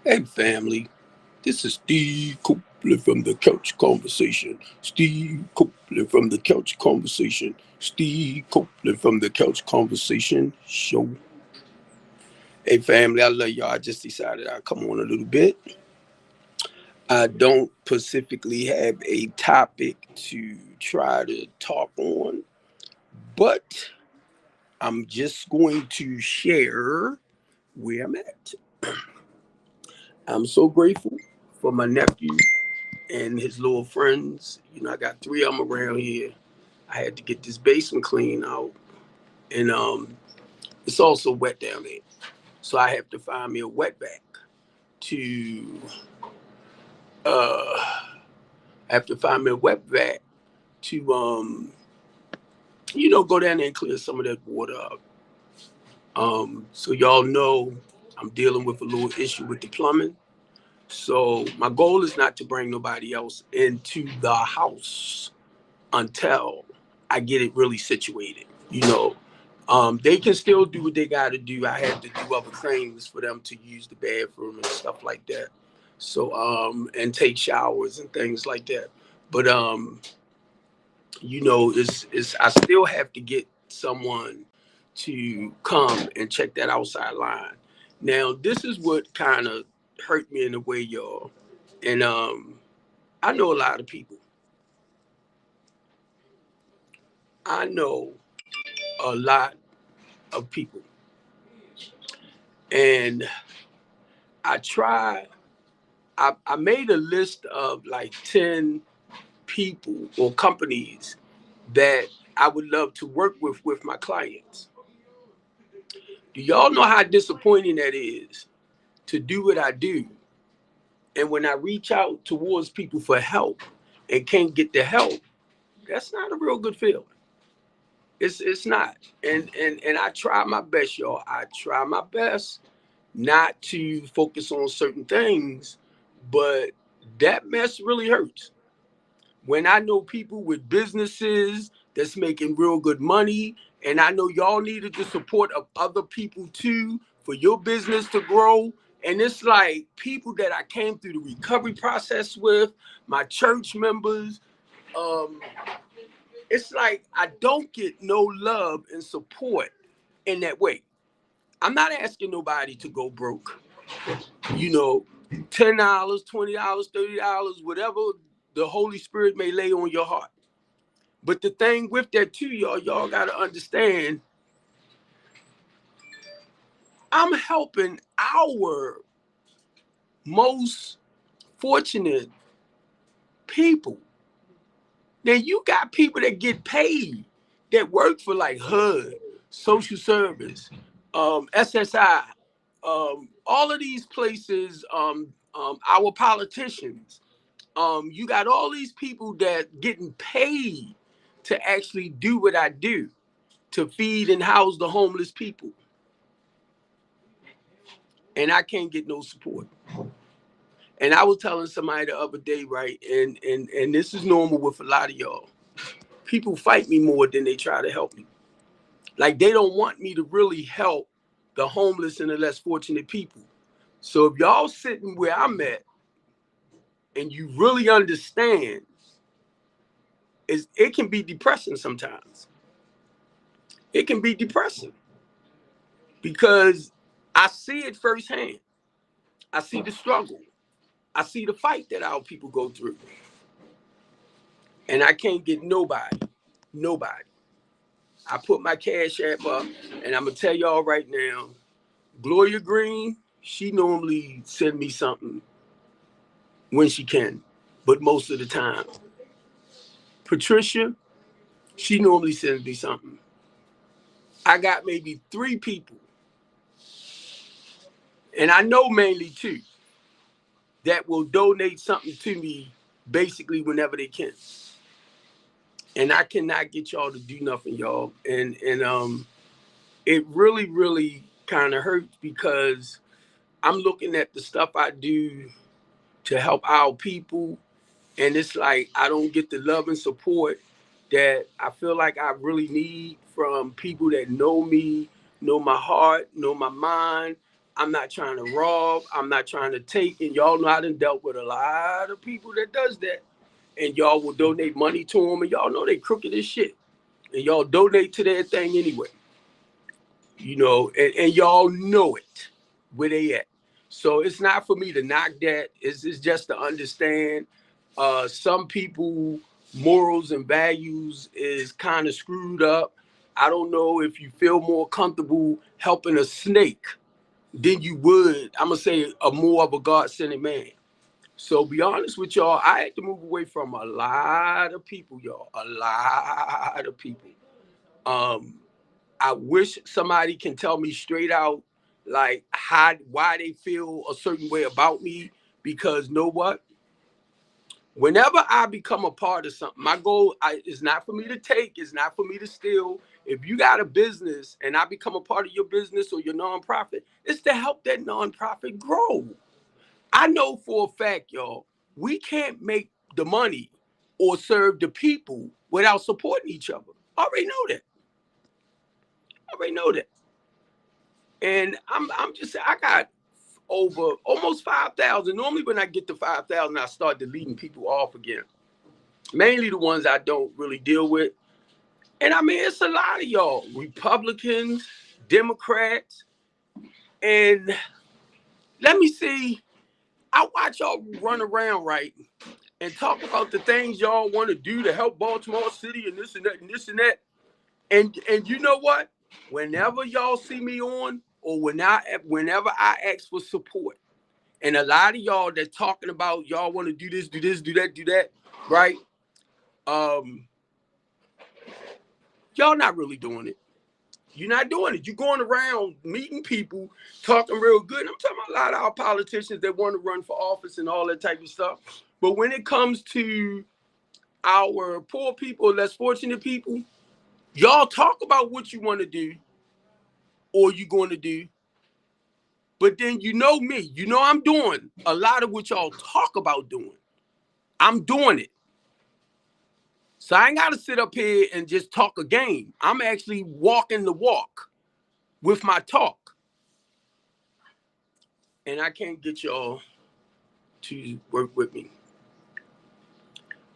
Hey, family. This is Steve Copeland from the Couch Conversation. Steve Copeland from the Couch Conversation. Steve Copeland from the Couch Conversation Show. Hey, family. I love y'all. I just decided I'd come on a little bit. I don't specifically have a topic to try to talk on, but I'm just going to share where I'm at. I'm so grateful for my nephew and his little friends. I got three of them around here. I had to get this basement cleaned out, and it's also wet down there, so I have to find me a wetback to. I have to find me a wetback to go down there and clear some of that water up. So y'all know I'm dealing with a little issue with the plumbing. So my goal is not to bring nobody else into the house until I get it really situated. They can still do what they got to do. I have to do other things for them to use the bathroom and stuff like that. So and take showers and things like that. But it's I still have to get someone to come and check that outside line. Now this is what kind of hurt me in a way, y'all. And I know a lot of people. I know a lot of people. And I try, I made a list of like 10 people or companies that I would love to work with my clients. Do y'all know how disappointing that is to do what I do? And when I reach out towards people for help and can't get the help, that's not a real good feeling. It's not. And I try my best, y'all. I try my best not to focus on certain things, but that mess really hurts. When I know people with businesses that's making real good money, and I know y'all needed the support of other people too for your business to grow. And it's like people that I came through the recovery process with, my church members. Um, it's like I don't get no love and support in that way. I'm not asking nobody to go broke. you know, $10, $20, $30, whatever the Holy Spirit may lay on your heart. But the thing with that too, y'all gotta understand, I'm helping our most fortunate people. Now you got people that get paid that work for like HUD, social service, SSI, all of these places, our politicians. You got all these people that getting paid to actually do what I do, to feed and house the homeless people, and I can't get no support. And I was telling somebody the other day, right, and this is normal with a lot of y'all. People fight me more than they try to help me. Like they don't want me to really help the homeless and the less fortunate people. So if y'all sitting where I'm at and you really understand, is it can be depressing sometimes. It can be depressing because I see it firsthand. I see the struggle. I see the fight that our people go through. And I can't get nobody. I put my cash app up, and I'm gonna tell y'all right now, Gloria Green, she normally send me something when she can, but most of the time. Patricia, she normally sends me something. I got maybe three people, and I know mainly two, that will donate something to me basically whenever they can. And I cannot get y'all to do nothing, y'all. And it really, really kind of hurts because I'm looking at the stuff I do to help our people, and it's like I don't get the love and support that I feel like I really need from people that know me, know my heart, know my mind. I'm not trying to rob. I'm not trying to take. And y'all know I done dealt with a lot of people that does that. And y'all will donate money to them. And y'all know they crooked as shit. And y'all donate to their thing anyway. You know, and y'all know it where they at. So it's not for me to knock that. It's just to understand some people morals and values is kind of screwed up. I don't know if you feel more comfortable helping a snake than you would, I'm gonna say, a more of a God-centered man. So be honest with y'all, I had to move away from a lot of people, y'all. A lot of people. Um, I wish somebody can tell me straight out, like why they feel a certain way about me. Because know what? Whenever I become a part of something, my goal is not for me to take, it's not for me to steal. If you got a business and I become a part of your business or your nonprofit, it's to help that nonprofit grow. I know for a fact, y'all, we can't make the money or serve the people without supporting each other. I already know that. I already know that. And I'm just saying, I got over almost 5,000. Normally when I get to 5,000, I start deleting people off again. Mainly the ones I don't really deal with. And I mean, it's a lot of y'all, Republicans, Democrats. And let me see, I watch y'all run around, right, and talk about the things y'all want to do to help Baltimore City and this and that and this and that. And you know what? Whenever y'all see me on, or whenever I ask for support, and a lot of y'all that talking about y'all want to do this, do that, right? Um, y'all not really doing it. You're not doing it. You're going around meeting people, talking real good. And I'm talking about a lot of our politicians that want to run for office and all that type of stuff. But when it comes to our poor people, less fortunate people, y'all talk about what you want to do or you're going to do. But then you know me. You know I'm doing a lot of what y'all talk about doing. I'm doing it. So I ain't got to sit up here and just talk a game. I'm actually walking the walk with my talk. And I can't get y'all to work with me.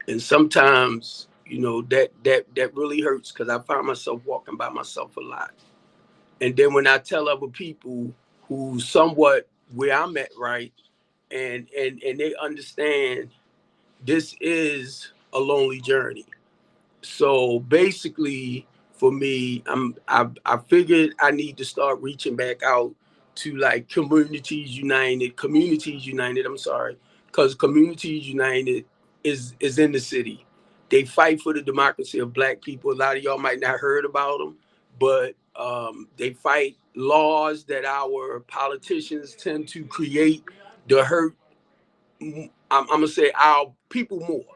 And sometimes, you know, that really hurts because I find myself walking by myself a lot. And then when I tell other people who somewhat where I'm at, right, and they understand this is a lonely journey. So basically, for me, I figured I need to start reaching back out to like Communities United. I'm sorry, because Communities United is in the city. They fight for the democracy of Black people. A lot of y'all might not heard about them, but they fight laws that our politicians tend to create to hurt. I'm gonna say our people more,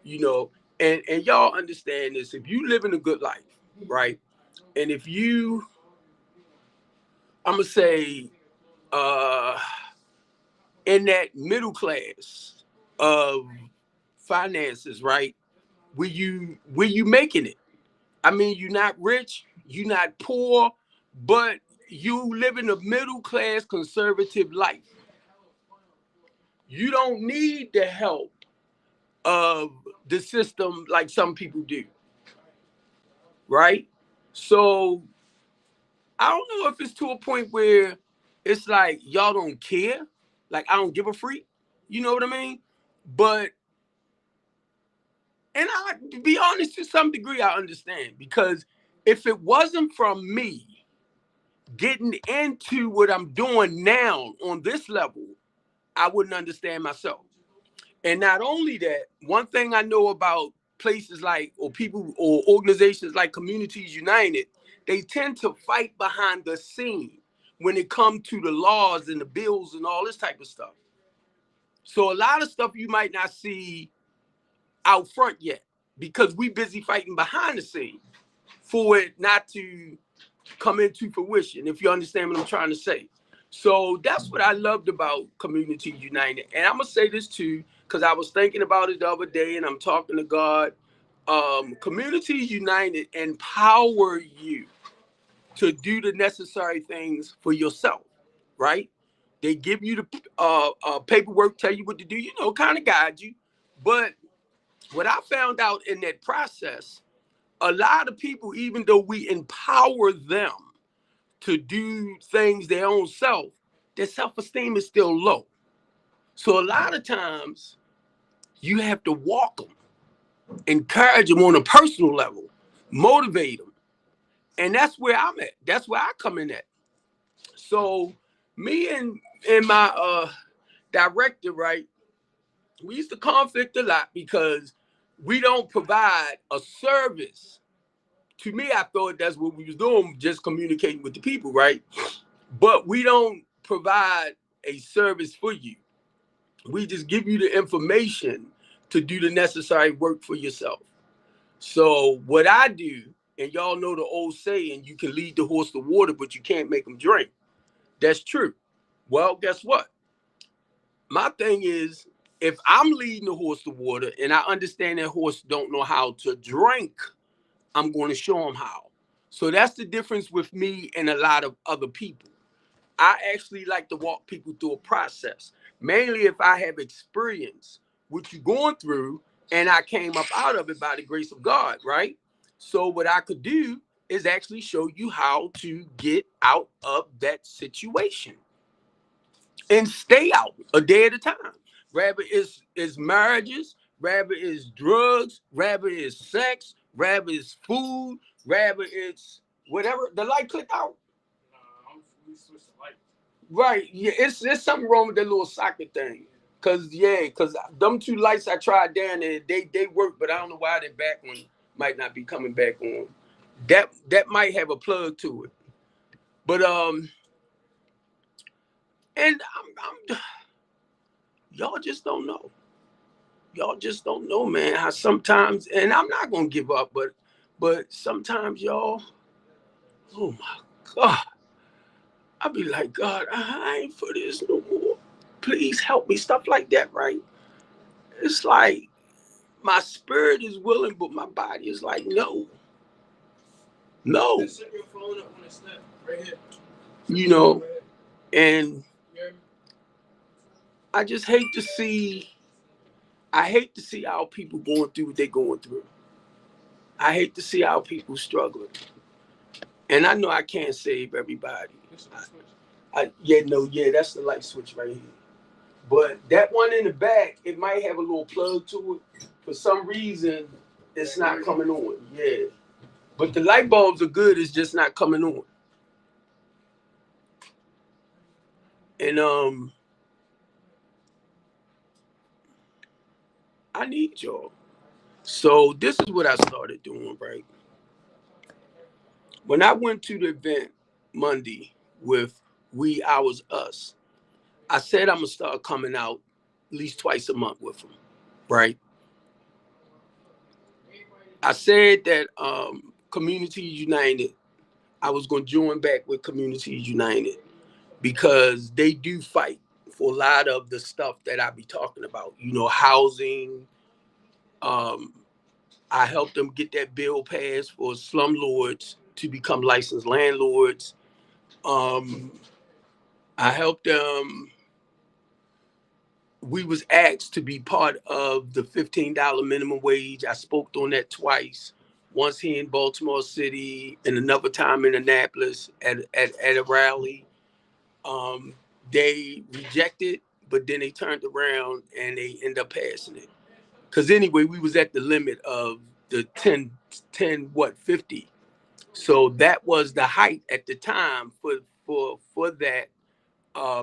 you know, and y'all understand this. If you live in a good life, right, and if you, I'm gonna say, uh, in that middle class of finances, right, where you making it? I mean, you're not rich, you're not poor, but you live in a middle class conservative life. You don't need the help of the system like some people do, right? So I don't know if it's to a point where it's like y'all don't care, like I don't give a freak, you know what I mean? But and I, to be honest, to some degree, I understand because if it wasn't from me getting into what I'm doing now on this level, I wouldn't understand myself. And not only that, one thing I know about places like, or people or organizations like Communities United, they tend to fight behind the scene when it comes to the laws and the bills and all this type of stuff. So a lot of stuff you might not see out front yet because we busy fighting behind the scene for it not to come into fruition, if you understand what I'm trying to say. So that's what I loved about Community United. And I'm gonna say this too, because I was thinking about it the other day and I'm talking to God. Community United empower you to do the necessary things for yourself. right? They give you the paperwork, tell you what to do, you know, kind of guide you. But what I found out in that process, a lot of people, even though we empower them to do things their own self, their self-esteem is still low. So a lot of times you have to walk them, encourage them on a personal level, motivate them. And that's where I'm at. That's where I come in at. So me and my director, right, we used to conflict a lot because we don't provide a service. To me, I thought that's what we was doing, just communicating with the people, right? But we don't provide a service for you. We just give you the information to do the necessary work for yourself. So what I do, and y'all know the old saying, you can lead the horse to water, but you can't make him drink. That's true. Well, guess what? My thing is, if I'm leading the horse to water and I understand that horse don't know how to drink, I'm going to show them how. So that's the difference with me and a lot of other people. I actually like to walk people through a process, mainly if I have experience what you're going through and I came up out of it by the grace of God, right? So what I could do is actually show you how to get out of that situation and stay out a day at a time. Rather it's marriages, rather it's drugs, rather it's sex, rather it's food, rather it's whatever. The light clicked out. We switched the light. Right. Yeah, it's something wrong with that little socket thing. Cause them two lights I tried down there, they work, but I don't know why their back one might not be coming back on. That might have a plug to it. But and I'm y'all just don't know. Y'all just don't know, man, how sometimes, and I'm not gonna give up, but sometimes y'all, oh my God, I be like, God, I ain't for this no more. Please help me. Stuff like that, right? It's like my spirit is willing, but my body is like, no, no. Just set your phone up on the step right here. You know, and I just hate to see. I hate to see our people going through what they're going through. I hate to see our people struggling. And I know I can't save everybody. Yeah, that's the light switch right here. But that one in the back, it might have a little plug to it. For some reason, it's not coming on. Yeah. But the light bulbs are good, it's just not coming on. And I need y'all. So this is what I started doing, right? When I went to the event Monday with We Ours Us, I said I'm gonna start coming out at least twice a month with them, right? I said that Communities United, I was gonna join back with Communities United because they do fight for a lot of the stuff that I be talking about. You know, housing. Um, I helped them get that bill passed for slumlords to become licensed landlords. Um, I helped them. We was asked to be part of the $15 minimum wage. I spoke on that twice. Once here in Baltimore City and another time in Annapolis at a rally. Um, they rejected, but then they turned around and they end up passing it. Because anyway, we was at the limit of the 50. So that was the height at the time for that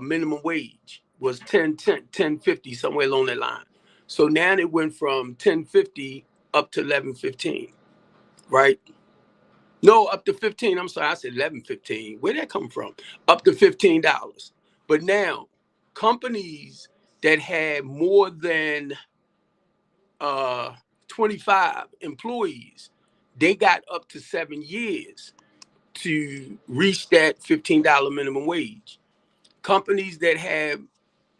minimum wage was 1050, somewhere along that line. So now it went from 1050 up to 1115, right? No, up to 15. I'm sorry, I said 1115. Where'd that come from? Up to $15. But now companies that had more than uh 25 employees, they got up to 7 years to reach that $15 minimum wage. Companies that have,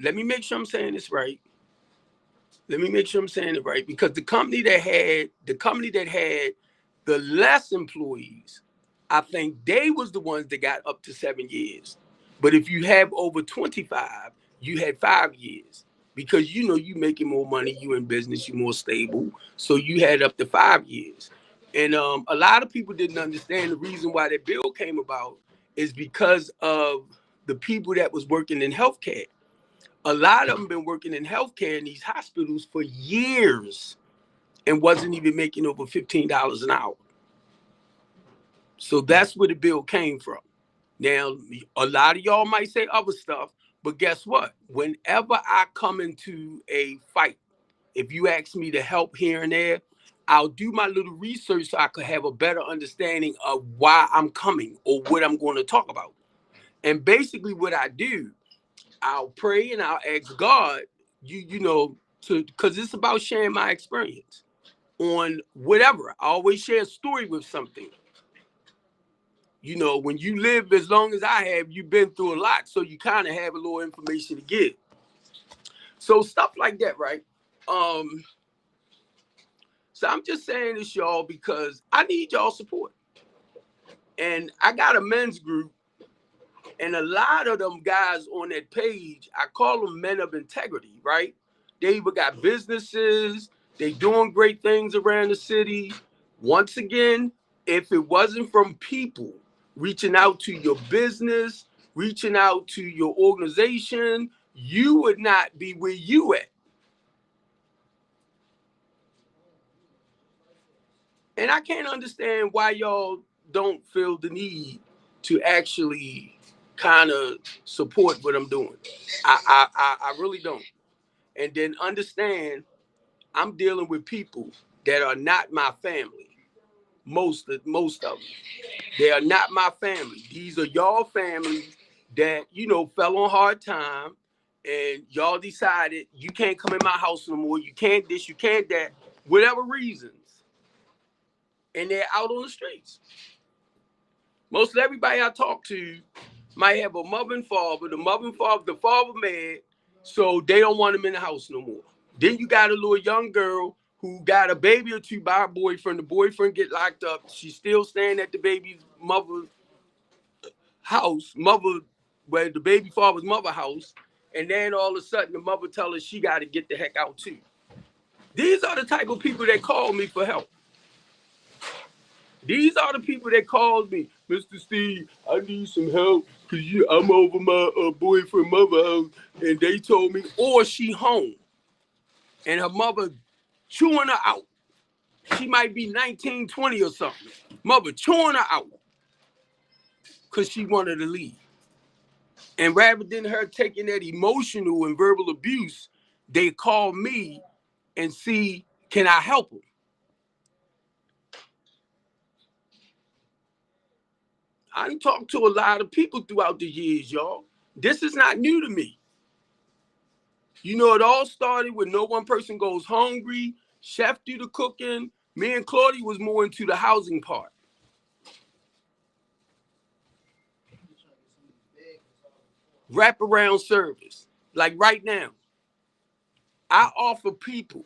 let me make sure I'm saying this right. Let me make sure I'm saying it right, because the company that had the less employees, I think they was the ones that got up to 7 years. But if you have over 25, you had 5 years because you know you making more money, you in business, you more stable. So you had up to 5 years. And a lot of people didn't understand the reason why that bill came about is because of the people that was working in healthcare. A lot of them been working in healthcare in these hospitals for years and wasn't even making over $15 an hour. So that's where the bill came from. Now, a lot of y'all might say other stuff, but guess what? Whenever I come into a fight, if you ask me to help here and there, I'll do my little research so I could have a better understanding of why I'm coming or what I'm going to talk about. And basically what I do, I'll pray and I'll ask God, you know, to because it's about sharing my experience on whatever. I always share a story with something. You know, when you live as long as I have, you've been through a lot. So you kind of have a little information to give. So stuff like that, right? So I'm just saying this, y'all, because I need y'all support. And I got a men's group, and a lot of them guys on that page, I call them men of integrity, right? They either got businesses, they doing great things around the city. Once again, if it wasn't from people reaching out to your business, reaching out to your organization, you would not be where you at. And I can't understand why y'all don't feel the need to actually kind of support what I'm doing. I really don't. And then understand I'm dealing with people that are not my family. Most of them. They are not my family. These are y'all families that, you know, fell on hard time and y'all decided you can't come in my house no more. You can't this, you can't that, whatever reasons. And they're out on the streets. Most of everybody I talk to might have a mother and father. The father mad, so they don't want him in the house no more. Then you got a little young girl who got a baby or two by her boyfriend. The boyfriend get locked up. She's still staying at the baby's mother's house, where the baby father's mother house. And then all of a sudden the mother tell her she got to get the heck out too. These are the type of people that call me for help. These are the people that called me, Mr. Steve, I need some help because I'm over my boyfriend mother house and they told me, or she home and her mother chewing her out. She might be 19, 20 or something. Mother chewing her out because she wanted to leave. And rather than her taking that emotional and verbal abuse, they call me and see, can I help them? I talked to a lot of people throughout the years, y'all. This is not new to me. You know, it all started when no one person goes hungry. Chef do the cooking. Me and Claudia was more into the housing part. Wraparound service. Like right now, I offer people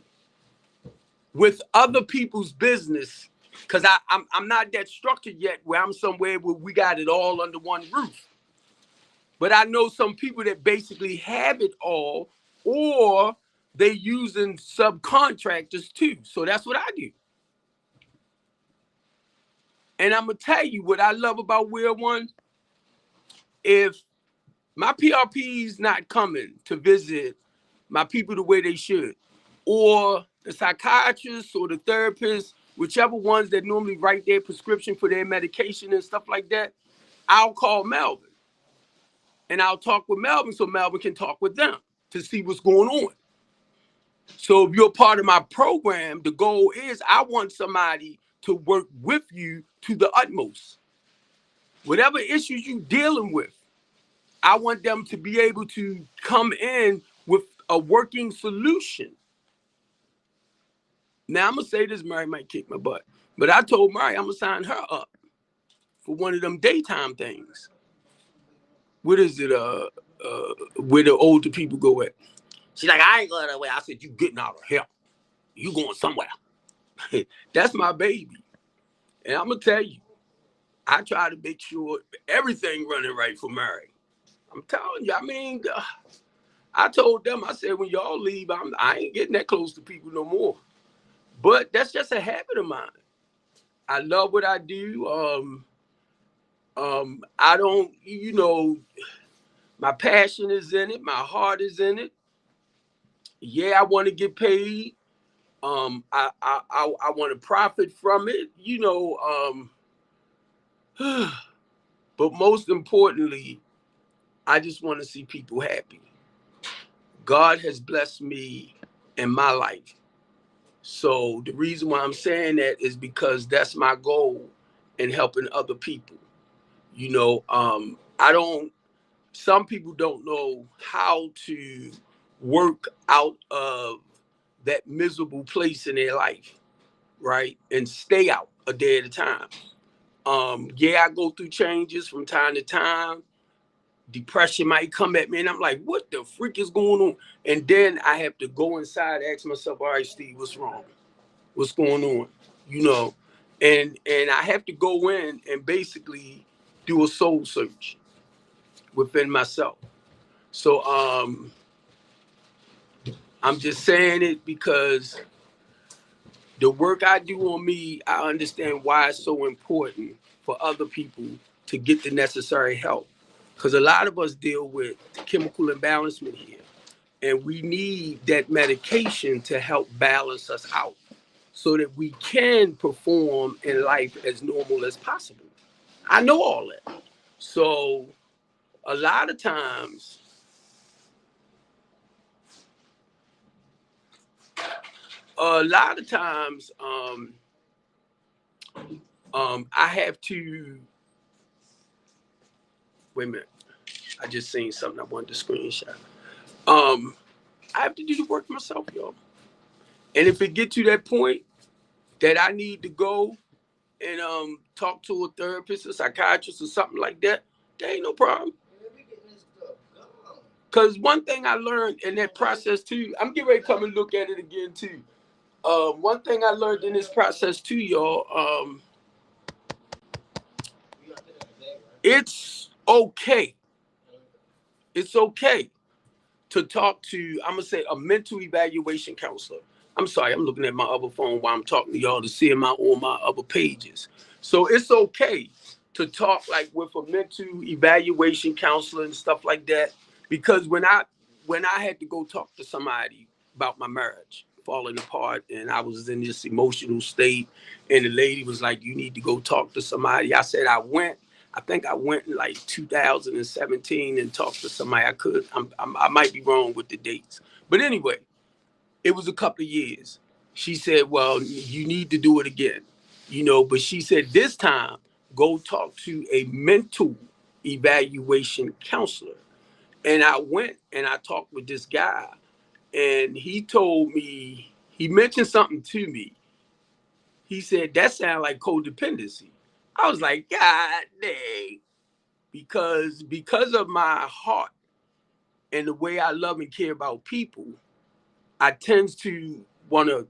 with other people's business because I'm not that structured yet where I'm somewhere where we got it all under one roof. But I know some people that basically have it all, or they using subcontractors too. So that's what I do. And I'm gonna tell you what I love about We're One. If my PRP's not coming to visit my people the way they should, or the psychiatrists or the therapists, whichever ones that normally write their prescription for their medication and stuff like that, I'll call Melvin. And I'll talk with Melvin so Melvin can talk with them to see what's going on. So if you're part of my program, the goal is I want somebody to work with you to the utmost. Whatever issues you're dealing with, I want them to be able to come in with a working solution. Now, I'm going to say this, Mary might kick my butt, but I told Mary I'm going to sign her up for one of them daytime things. What is it, where the older people go at? She's like, I ain't going that way. I said, you getting out of here. You going somewhere. That's my baby. And I'm going to tell you, I try to make sure everything running right for Mary. I'm telling you. I mean, I told them, I said, when y'all leave, I ain't getting that close to people no more. But that's just a habit of mine. I love what I do. I don't, my passion is in it. My heart is in it. Yeah, I want to get paid. I want to profit from it. But most importantly, I just want to see people happy. God has blessed me in my life. So the reason why I'm saying that is because that's my goal in helping other people. I don't, some people don't know how to work out of that miserable place in their life, right? And stay out a day at a time. Yeah, I go through changes from time to time. Depression might come at me, and I'm like, what the freak is going on? And then I have to go inside, ask myself, all right, Steve, what's wrong? What's going on? You know, and I have to go in and basically do a soul search within myself. So I'm just saying it because the work I do on me, I understand why it's so important for other people to get the necessary help. Because a lot of us deal with chemical imbalancement here, and we need that medication to help balance us out so that we can perform in life as normal as possible. I know all that. So a lot of times, a lot of times, I have to wait a minute. I just seen something I wanted to screenshot. Um, I have to do the work myself, y'all. And if it get to that point that I need to go and talk to a therapist, a psychiatrist, or something like that, there ain't no problem. Cause one thing I learned in that process too, I'm getting ready to come and look at it again too. One thing I learned in this process too, y'all, it's okay. It's okay to talk to, I'm gonna say, a mental evaluation counselor. I'm sorry, I'm looking at my other phone while I'm talking to y'all to see on my other pages. So it's okay to talk like with a mental evaluation counselor and stuff like that. Because when I had to go talk to somebody about my marriage falling apart and I was in this emotional state, and the lady was like, you need to go talk to somebody. I said I think I went in like 2017 and talked to somebody. I might be wrong with the dates, but anyway, it was a couple of years. She said, "Well, you need to do it again," But she said this time, go talk to a mental evaluation counselor. And I went and I talked with this guy, and he told me he mentioned something to me. He said that sounded like codependency. I was like, God dang. Because of my heart and the way I love and care about people, I tend to want to,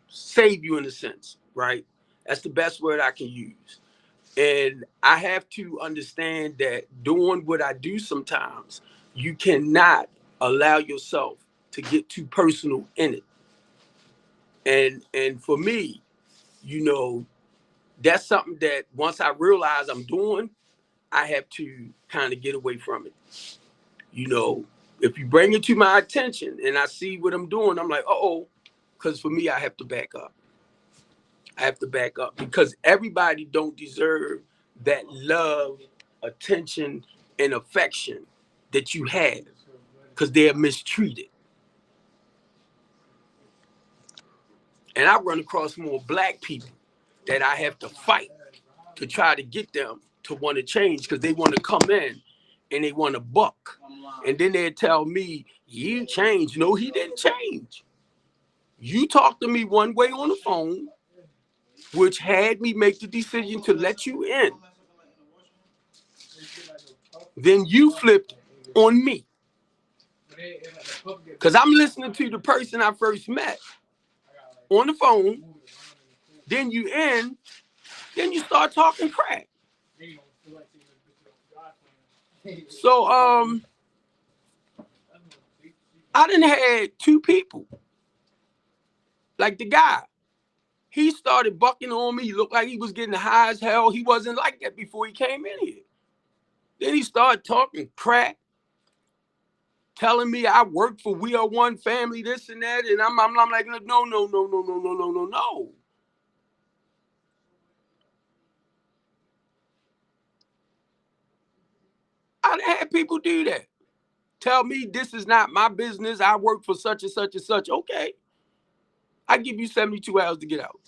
save you in a sense, right? That's the best word I can use. And I have to understand that doing what I do sometimes, you cannot allow yourself to get too personal in it. And for me, you know, that's something that once I realize I'm doing, I have to kind of get away from it. You know, if you bring it to my attention and I see what I'm doing, I'm like, uh-oh, because for me, I have to back up. I have to back up because everybody don't deserve that love, attention, and affection that you have because they're mistreated. And I run across more black people that I have to fight to try to get them to want to change because they want to come in and they want to buck. And then they tell me, you changed. No, he didn't change. You talked to me one way on the phone, which had me make the decision to let you in. Then you flipped on me. Because I'm listening to the person I first met on the phone. Then you start talking crap. So I done had two people. Like the guy, he started bucking on me. He looked like he was getting high as hell. He wasn't like that before he came in here. Then he started talking crap, telling me I work for We Are One Family, this and that. And I'm like, no. I had people do that. Tell me this is not my business. I work for such and such and such. Okay. I give you 72 hours to get out.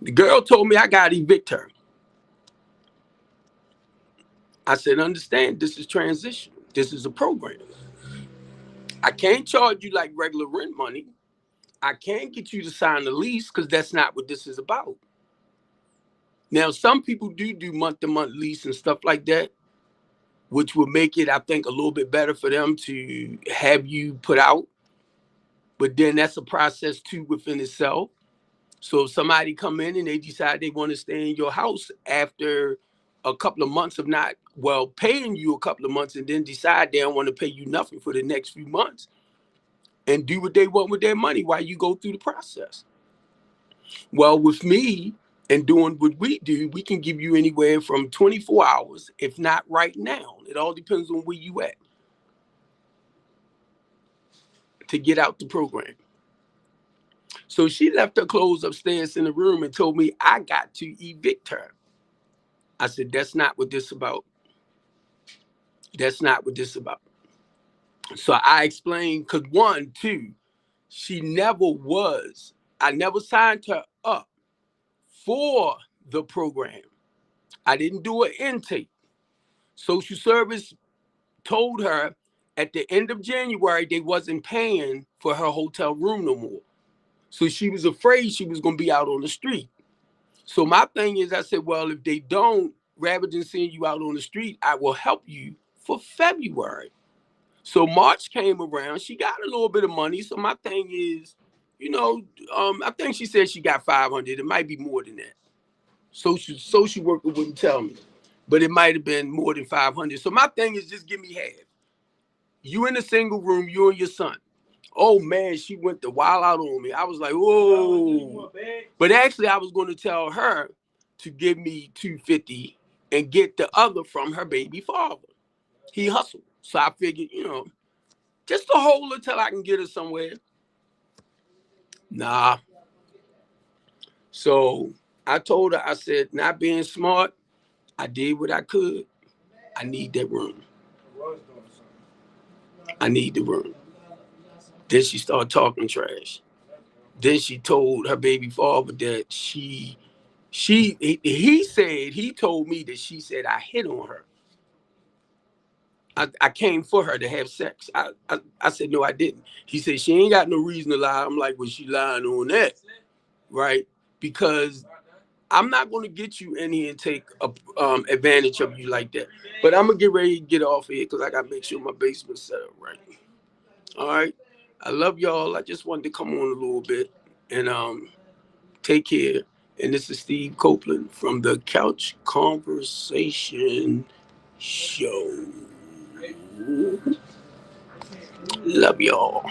The girl told me I got to evict her. I said, understand, this is transition. This is a program. I can't charge you like regular rent money. I can't get you to sign a lease because that's not what this is about. Now, some people do month-to-month lease and stuff like that, which will make it, I think, a little bit better for them to have you put out. But then that's a process too within itself. So if somebody come in and they decide they want to stay in your house after a couple of months of not, well, paying you a couple of months and then decide they don't want to pay you nothing for the next few months and do what they want with their money while you go through the process. Well, with me and doing what we do, we can give you anywhere from 24 hours, if not right now. It all depends on where you at to get out the program. So she left her clothes upstairs in the room and told me I got to evict her. I said, that's not what this is about. That's not what this is about. So I explained, because one, two, she never was, I never signed her up for the program. I didn't do an intake. Social service told her at the end of January they wasn't paying for her hotel room no more. So she was afraid she was going to be out on the street. So my thing is, I said, well, if they don't, rather than sending you out on the street, I will help you for February. So March came around. She got a little bit of money. So my thing is, I think she said she got 500. It might be more than that. Social worker wouldn't tell me, but it might have been more than 500. So my thing is, just give me half. You in a single room, you and your son. Oh man, she went to wild out on me. I was like, whoa. But actually, I was going to tell her to give me $250 and get the other from her baby father. He hustled. So I figured, just to hold her till I can get her somewhere. Nah. So I told her, I said, not being smart, I did what I could. I need that room. I need the room. Then she started talking trash. Then she told her baby father that he said, he told me that she said I hit on her. I came for her to have sex. I said, no, I didn't. He said, she ain't got no reason to lie. I'm like, well, she lying on that, right? Because I'm not going to get you in here and take advantage of you like that. But I'm going to get ready to get off here because I got to make sure my basement's set up right. All right? I love y'all. I just wanted to come on a little bit and take care. And this is Steve Copeland from the Couch Conversation Show. Love y'all.